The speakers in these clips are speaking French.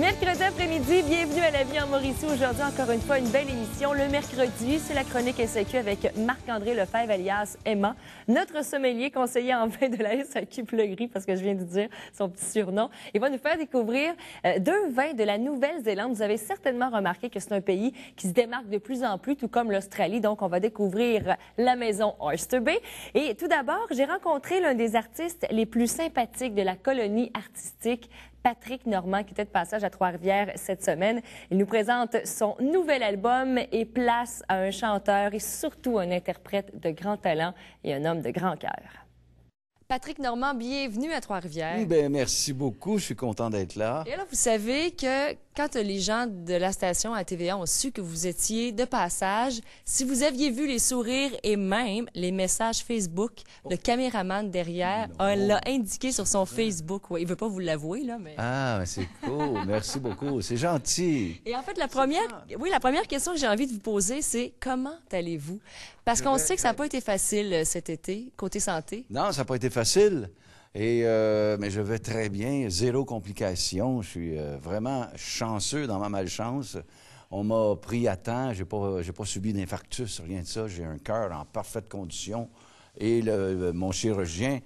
Mercredi après-midi, bienvenue à La Vie en Mauricie. Aujourd'hui, encore une fois, une belle émission. Le mercredi, c'est la chronique SAQ avec Marc-André Lefebvre, alias Emma, notre sommelier conseiller en vin de la SAQ Pleury, parce que je viens de dire son petit surnom. Il va nous faire découvrir deux vins de la Nouvelle-Zélande. Vous avez certainement remarqué que c'est un pays qui se démarque de plus en plus, tout comme l'Australie. Donc, on va découvrir la maison Oyster Bay. Et tout d'abord, j'ai rencontré l'un des artistes les plus sympathiques de la colonie artistique, Patrick Normand, qui était de passage à Trois-Rivières cette semaine. Il nous présente son nouvel album et place à un chanteur et surtout un interprète de grand talent et un homme de grand cœur. Patrick Normand, bienvenue à Trois-Rivières. Oui, bien, merci beaucoup. Je suis content d'être là. Et là, vous savez que quand les gens de la station à TVA ont su que vous étiez de passage, si vous aviez vu les sourires et même les messages Facebook, le caméraman derrière l'a indiqué sur son Facebook. Ouais, il ne veut pas vous l'avouer, là, mais... Ah, c'est cool. Merci beaucoup. C'est gentil. Et en fait, la première question que j'ai envie de vous poser, c'est comment allez-vous? Parce qu'on sait que ça n'a pas été facile cet été, côté santé. Non, ça n'a pas été facile. Mais je vais très bien, zéro complication. Je suis vraiment chanceux dans ma malchance. On m'a pris à temps, j'ai pas subi d'infarctus, rien de ça. J'ai un cœur en parfaite condition. Et mon chirurgien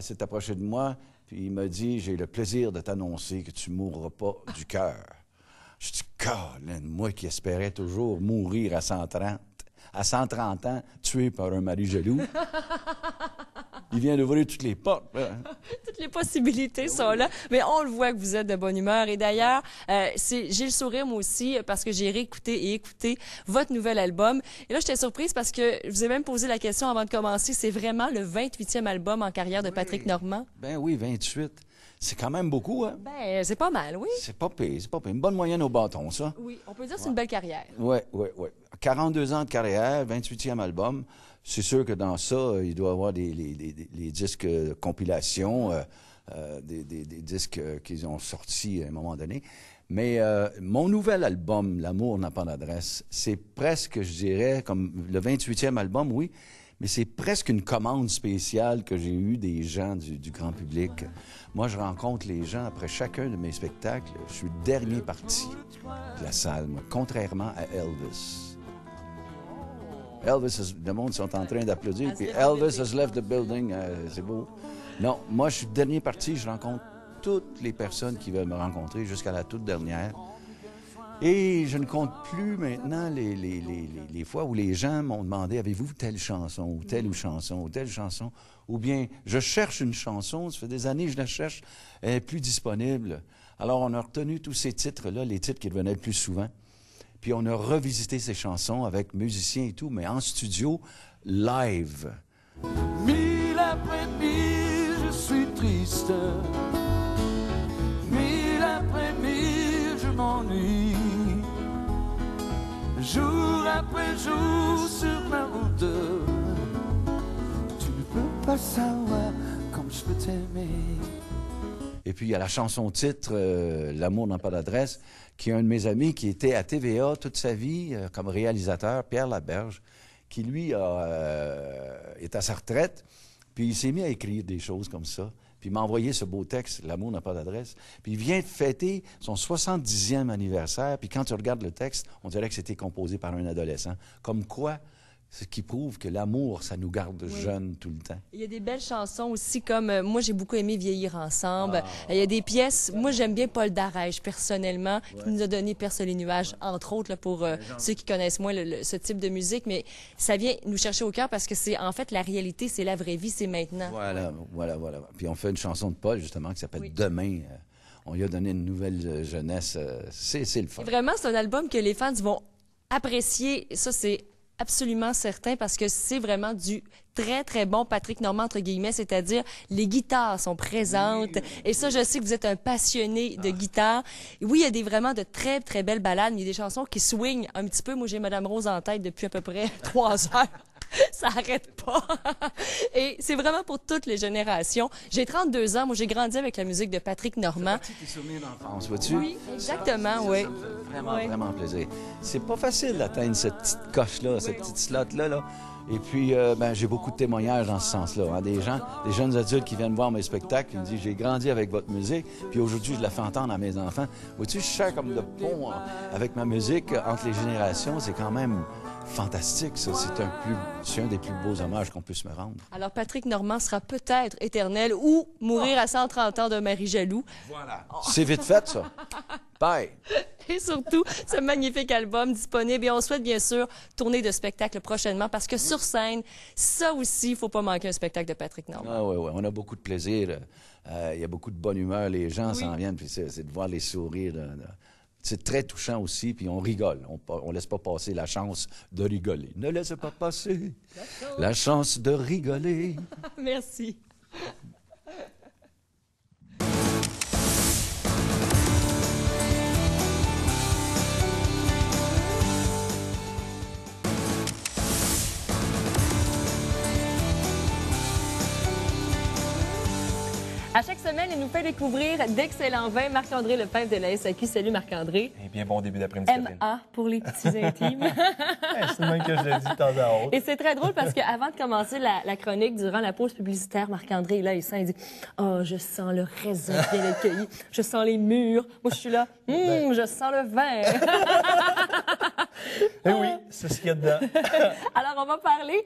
s'est approché de moi, puis il m'a dit, j'ai le plaisir de t'annoncer que tu ne mourras pas du cœur. Je dis, Colin, moi qui espérais toujours mourir à 130 ans, tué par un mari jaloux. Il vient d'ouvrir toutes les portes. Toutes les possibilités sont là. Mais on le voit que vous êtes de bonne humeur. Et d'ailleurs, j'ai le sourire, moi aussi, parce que j'ai réécouté et écouté votre nouvel album. Et là, j'étais surprise parce que je vous ai même posé la question avant de commencer. C'est vraiment le 28e album en carrière de Patrick Normand? Ben oui, 28. C'est quand même beaucoup, hein? Ben, c'est pas mal, oui. C'est pas pire, c'est pas pire. Une bonne moyenne au bâton, ça. Oui, on peut dire que c'est une belle carrière. Oui. 42 ans de carrière, 28e album. C'est sûr que dans ça, il doit y avoir les disques compilation, des disques qu'ils ont sortis à un moment donné. Mais mon nouvel album, L'amour n'a pas d'adresse, c'est presque, je dirais, comme le 28e album, oui, mais c'est presque une commande spéciale que j'ai eue des gens du grand public. Moi, je rencontre les gens après chacun de mes spectacles. Je suis le dernier parti de la salle, moi, contrairement à Elvis. Le monde sont en train d'applaudir, puis Elvis has left the building, c'est beau. Non, moi, je suis le dernier parti, je rencontre toutes les personnes qui veulent me rencontrer jusqu'à la toute dernière. Et je ne compte plus maintenant les fois où les gens m'ont demandé « Avez-vous telle chanson ou telle chanson ou telle chanson? » Ou bien « Je cherche une chanson, ça fait des années que je la cherche, elle n'est plus disponible. » Alors, on a retenu tous ces titres-là, les titres qui revenaient le plus souvent. Puis on a revisité ces chansons avec musiciens et tout, mais en studio, live. Mille après mille, je suis triste. Mille après mille, je m'ennuie. Jour après jour sur la route, tu ne peux pas savoir comme je peux t'aimer. Et puis il y a la chanson titre, L'amour n'a pas d'adresse, qui est un de mes amis qui était à TVA toute sa vie comme réalisateur, Pierre Laberge, qui lui est à sa retraite, puis il s'est mis à écrire des choses comme ça. Puis il m'a envoyé ce beau texte, L'amour n'a pas d'adresse. Puis il vient de fêter son 70e anniversaire. Puis quand tu regardes le texte, on dirait que c'était composé par un adolescent. Comme quoi, ce qui prouve que l'amour, ça nous garde jeunes tout le temps. Il y a des belles chansons aussi, comme moi, j'ai beaucoup aimé Vieillir ensemble. Il y a des pièces, moi, j'aime bien Paul Darèche, personnellement, qui nous a donné Percer les nuages, entre autres, là, pour ceux qui connaissent moins ce type de musique. Mais ça vient nous chercher au cœur parce que c'est, en fait, la réalité, c'est la vraie vie, c'est maintenant. Voilà. Puis on fait une chanson de Paul, justement, qui s'appelle Demain. On lui a donné une nouvelle jeunesse. C'est le fun. Et vraiment, c'est un album que les fans vont apprécier. Ça, c'est absolument certain parce que c'est vraiment du très, très bon Patrick Normand, entre guillemets, c'est-à-dire les guitares sont présentes. Et ça, je sais que vous êtes un passionné de guitare. Oui, il y a vraiment de très, très belles ballades, mais il y a des chansons qui swingent un petit peu. Moi, j'ai Madame Rose en tête depuis à peu près 3 heures. Ça n'arrête pas. Et c'est vraiment pour toutes les générations. J'ai 32 ans. Moi, j'ai grandi avec la musique de Patrick Normand. C'est tes souvenirs d'enfance, vois-tu? Oui, exactement, oui. Ça me fait vraiment, vraiment plaisir. C'est pas facile d'atteindre cette petite coche-là, cette petite slot-là. Là. Et puis, j'ai beaucoup de témoignages dans ce sens-là. Hein. Des jeunes adultes qui viennent voir mes spectacles, qui me disent « J'ai grandi avec votre musique, puis aujourd'hui, je la fais entendre à mes enfants. » Vois-tu, je sers comme le pont avec ma musique entre les générations. C'est quand même fantastique, ça. C'est un des plus beaux hommages qu'on puisse me rendre. Alors, Patrick Normand sera peut-être éternel ou mourir à 130 ans d'un mari jaloux. Voilà. C'est vite fait, ça. Bye! Et surtout, ce magnifique album disponible. Et on souhaite bien sûr tourner de spectacle prochainement parce que sur scène, ça aussi, il ne faut pas manquer un spectacle de Patrick Normand. Ah oui, on a beaucoup de plaisir. Il y a beaucoup de bonne humeur. Les gens s'en viennent, puis c'est de voir les sourires. C'est très touchant aussi, puis on rigole. On laisse pas passer la chance de rigoler. Ne laissez pas passer la chance de rigoler. Merci. À chaque semaine, il nous fait découvrir d'excellents vins. Marc-André Lefebvre de la SAQ. Salut Marc-André. Eh bien, bon début d'après-midi, Catherine. MA pour les petits intimes. C'est le même que je l'ai dit de temps à autre. Et c'est très drôle parce qu'avant de commencer la chronique, durant la pause publicitaire, Marc-André est là, il dit « Oh, je sens le raisin bien accueilli. Je sens les mûres. » Moi, je suis là « je sens le vin. » Eh oui, c'est ce qu'il y a dedans. Alors, on va parler,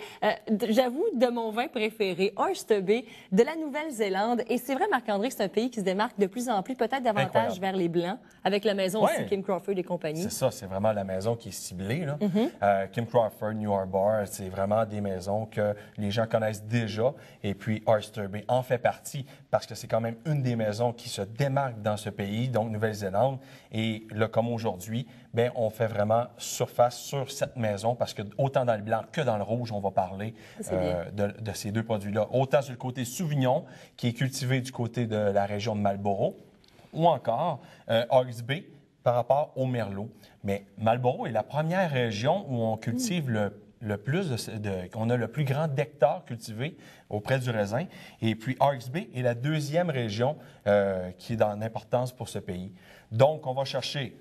j'avoue, de mon vin préféré, Oyster Bay, de la Nouvelle-Zélande. Et c'est vrai, Marc-André, que c'est un pays qui se démarque de plus en plus, peut-être davantage Incroyable. vers les Blancs, avec la maison aussi Kim Crawford et compagnie. C'est ça, c'est vraiment la maison qui est ciblée. Là. Kim Crawford, New Harbour, c'est vraiment des maisons que les gens connaissent déjà. Et puis, Oyster Bay en fait partie parce que c'est quand même une des maisons qui se démarque dans ce pays, donc Nouvelle-Zélande. Et là, comme aujourd'hui, bien, on fait vraiment surface sur cette maison parce que autant dans le blanc que dans le rouge, on va parler de ces deux produits-là. Autant sur le côté Sauvignon, qui est cultivé du côté de la région de Marlborough, ou encore Hawke's Bay par rapport au Merlot. Mais Marlborough est la première région où on cultive le plus on a le plus grand d'hectares cultivés auprès du raisin. Et puis Hawke's Bay est la deuxième région qui est dans l'importance pour ce pays. Donc, on va chercher.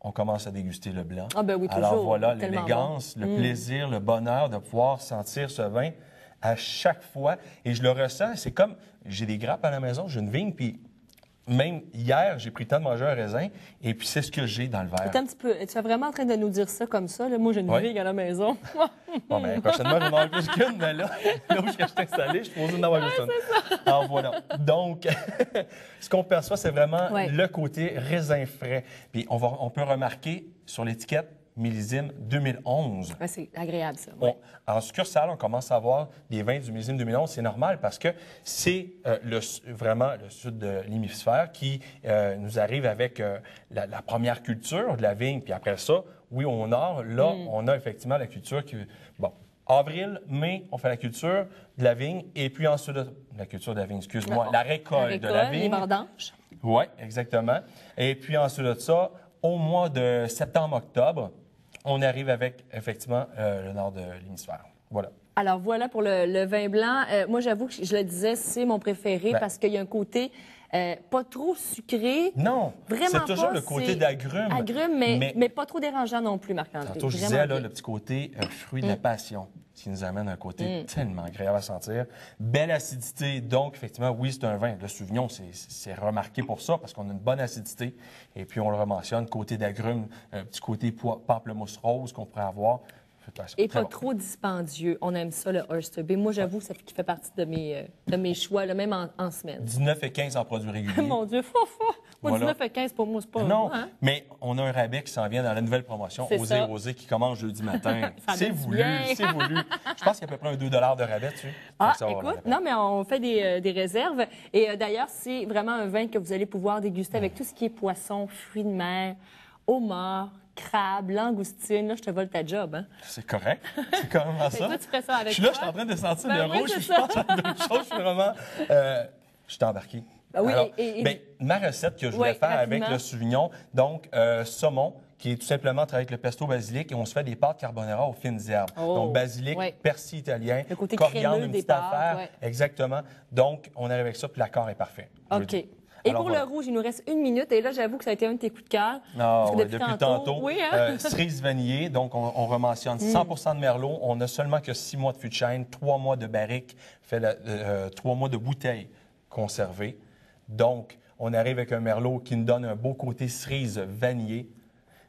On commence à déguster le blanc. Ah ben oui, toujours. Alors voilà, Tellement l'élégance, bon. le plaisir, le bonheur de pouvoir sentir ce vin à chaque fois. Et je le ressens, c'est comme, j'ai des grappes à la maison, j'ai une vigne, puis même hier, j'ai pris le temps de manger un raisin, et puis c'est ce que j'ai dans le verre. Attends un petit peu, tu es vraiment en train de nous dire ça comme ça? Là? Moi, j'ai une vigne à la maison. Bon, bien, prochainement, je vais en avoir plus qu'une, mais là où je suis installé, je suis posé d'en avoir plus une. Alors voilà. Donc, ce qu'on perçoit, c'est vraiment le côté raisin frais. Puis on peut remarquer sur l'étiquette millésime 2011. Ouais, c'est agréable, ça. Ouais. En succursale, on commence à avoir des vins du millésime 2011. C'est normal parce que c'est vraiment le sud de l'hémisphère qui nous arrive avec la première culture de la vigne. Puis après ça, oui, au nord, là, on a effectivement la culture qui... Bon, avril, mai, on fait la culture de la vigne. Et puis ensuite, la culture de la vigne, excuse-moi, la récolte de la vigne. Les vendanges. Oui, exactement. Et puis ensuite de ça, au mois de septembre-octobre, on arrive avec, effectivement, le nord de l'hémisphère. Voilà. Alors, voilà pour le vin blanc. Moi, j'avoue que je le disais, c'est mon préféré parce qu'il y a un côté pas trop sucré. Non, vraiment c'est toujours pas, le côté d'agrumes. Agrumes, mais pas trop dérangeant non plus, Marc-André. Tantôt, je disais, là, le petit côté fruit de la passion, qui nous amène à un côté tellement agréable à sentir. Belle acidité. Donc, effectivement, oui, c'est un vin. Le Sauvignon, c'est remarqué pour ça, parce qu'on a une bonne acidité. Et puis, on le rementionne, côté d'agrumes, un petit côté pamplemousse rose qu'on pourrait avoir. Et pas trop dispendieux. On aime ça, le Oyster Bay. Moi, j'avoue, ça fait partie de mes choix, là, même en semaine. 19 et 15 en produits réguliers. Mon Dieu, Moi, voilà. 19 et 15, pour moi, c'est pas... Non, hein? mais on a un rabais qui s'en vient dans la nouvelle promotion, Oser Oser, qui commence jeudi matin. C'est voulu, c'est voulu. Je pense qu'il y a à peu près un 2 de rabais dessus. Ah, écoute, non, mais on fait des réserves. Et d'ailleurs, c'est vraiment un vin que vous allez pouvoir déguster avec tout ce qui est poisson, fruits de mer, homard, crabe, langoustine. Là, je te vole ta job, hein? C'est correct. C'est quand même ça. Toi, tu ferais ça avec je suis là, je suis en train de sentir le rouge. c'est Je pense à d'autres choses. Je suis vraiment... je suis embarqué. Ben oui, Alors, ma recette que je voulais faire rapidement. avec le Sauvignon, donc saumon, qui est tout simplement travailler avec le pesto basilic et on se fait des pâtes carbonara aux fines herbes. Oh, Donc, basilic, ouais. persil italien, Le côté coriandre, crémeux une des petite pâtes, affaire. ouais. Exactement. Donc, on arrive avec ça, puis l'accord est parfait. Je veux OK. dire. Et Alors, pour voilà. le rouge, il nous reste 1 minute. Et là, j'avoue que ça a été un de tes coups de cœur. Ah, Parce que ouais, depuis tantôt. Oui, hein? Cerise vanillée, donc on rementionne 100 de merlot. On a seulement que 6 mois de fût de chêne, 3 mois de barrique, 3 mois de bouteille conservée. Donc, on arrive avec un merlot qui nous donne un beau côté cerise vanillée,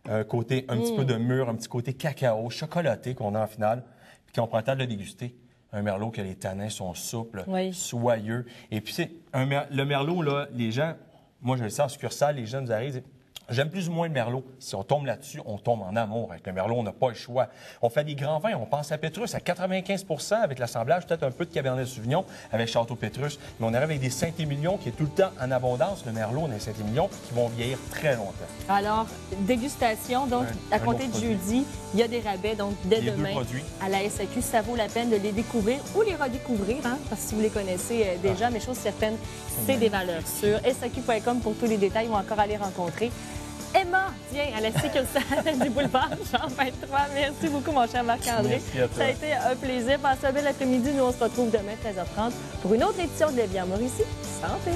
un côté un petit peu de mûr, un petit côté cacao, chocolaté qu'on a en finale, puis qu'on prend le temps de le déguster. Un merlot que les tanins sont souples, Oui. soyeux. Et puis, le merlot, là, les gens, moi, je le sais en succursale, les gens nous arrivent et disent, j'aime plus ou moins le merlot. Si on tombe là-dessus, on tombe en amour. Avec le merlot, on n'a pas le choix. On fait des grands vins, on pense à Pétrus à 95 avec l'assemblage, peut-être un peu de Cabernet Sauvignon avec Château Pétrus. Mais on arrive avec des Saint-Émilion qui est tout le temps en abondance, le merlot des Saint-Émilion, qui vont vieillir très longtemps. Alors, dégustation, donc, Un à compter autre de produit. jeudi, il y a des rabais, donc, dès Les deux demain, produits. à la SAQ. Ça vaut la peine de les découvrir ou les redécouvrir, hein, parce que si vous les connaissez déjà, mais chose certaine, c'est des valeurs sûres. SAQ.com pour tous les détails ou encore aller rencontrer Emma, tiens, à la succursale du boulevard Jean 23. Merci beaucoup, mon cher Marc-André. Merci à toi. Ça a été un plaisir. Passez un bel après-midi. Nous, on se retrouve demain, 13h30, pour une autre édition de Lévi en Mauricie. Santé!